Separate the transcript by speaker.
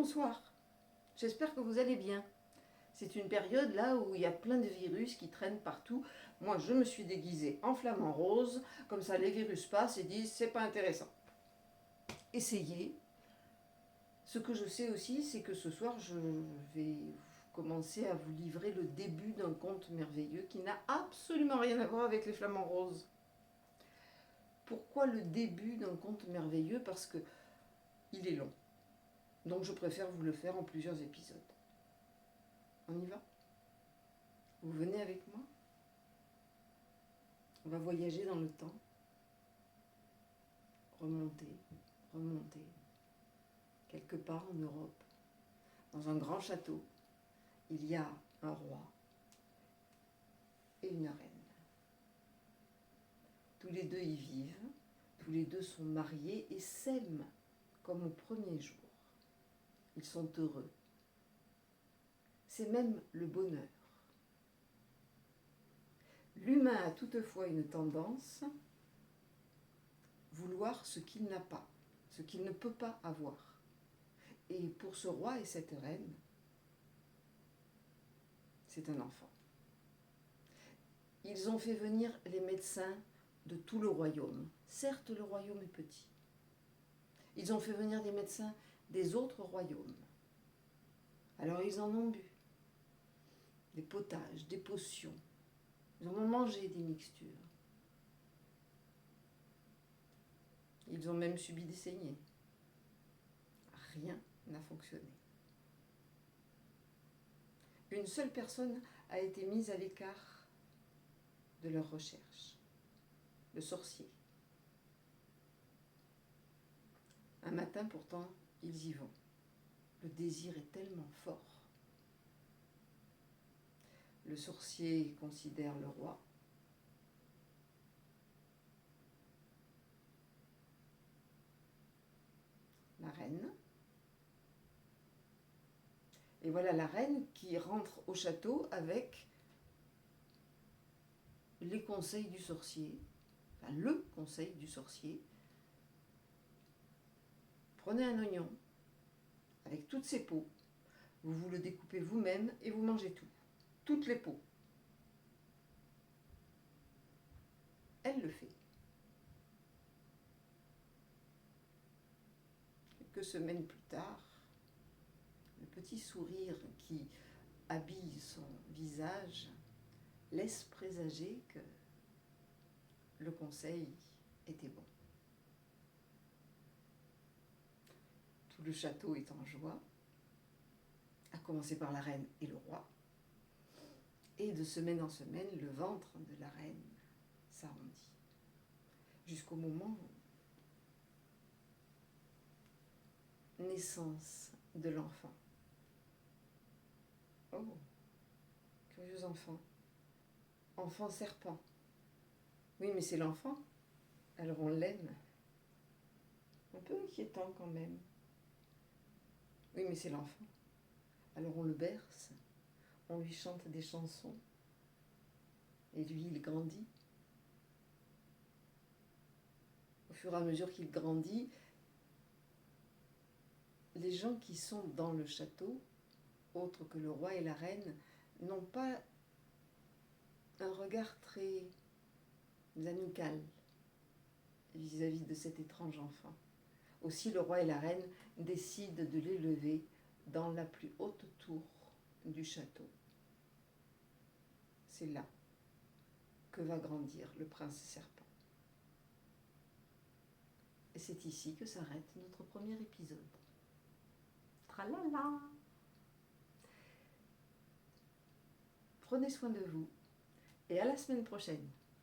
Speaker 1: Bonsoir, j'espère que vous allez bien. C'est une période là où il y a plein de virus qui traînent partout. Moi je me suis déguisée en flamant rose, comme ça les virus passent et disent c'est pas intéressant. Essayez. Ce que je sais aussi, c'est que ce soir je vais commencer à vous livrer le début d'un conte merveilleux qui n'a absolument rien à voir avec les flamants roses. Pourquoi le début d'un conte merveilleux? Parce que il est long. Donc je préfère vous le faire en plusieurs épisodes. On y va? Vous venez avec moi? On va voyager dans le temps. Remonter, remonter. Quelque part en Europe, dans un grand château, il y a un roi et une reine. Tous les deux y vivent, tous les deux sont mariés et s'aiment comme au premier jour. Ils sont heureux. C'est même le bonheur. L'humain a toutefois une tendance à vouloir ce qu'il n'a pas, ce qu'il ne peut pas avoir. Et pour ce roi et cette reine, c'est un enfant. Ils ont fait venir les médecins de tout le royaume. Certes, le royaume est petit. Ils ont fait venir des médecins des autres royaumes. Alors ils en ont bu. Des potages, des potions. Ils en ont mangé des mixtures. Ils ont même subi des saignées. Rien n'a fonctionné. Une seule personne a été mise à l'écart de leur recherche, le sorcier. Un matin pourtant, ils y vont. Le désir est tellement fort. Le sorcier considère le roi. La reine. Et voilà la reine qui rentre au château avec les conseils du sorcier, enfin le conseil du sorcier. Prenez un oignon avec toutes ses peaux, vous le découpez vous-même et vous mangez tout, toutes les peaux. Elle le fait. Quelques semaines plus tard, le petit sourire qui habille son visage laisse présager que le conseil était bon. Tout le château est en joie, à commencer par la reine et le roi. Et de semaine en semaine, le ventre de la reine s'arrondit. Jusqu'au moment naissance de l'enfant. Oh, curieux enfant. Enfant serpent. Oui, mais c'est l'enfant. Alors on l'aime. Un peu inquiétant quand même. Oui, mais c'est l'enfant. Alors on le berce. On lui chante des chansons. Et lui, il grandit. Au fur et à mesure qu'il grandit, les gens qui sont dans le château, autres que le roi et la reine, n'ont pas un regard très amical vis-à-vis de cet étrange enfant. Aussi, le roi et la reine décident de l'élever dans la plus haute tour du château. C'est là que va grandir le prince serpent. Et c'est ici que s'arrête notre premier épisode. Tralala! Prenez soin de vous et à la semaine prochaine.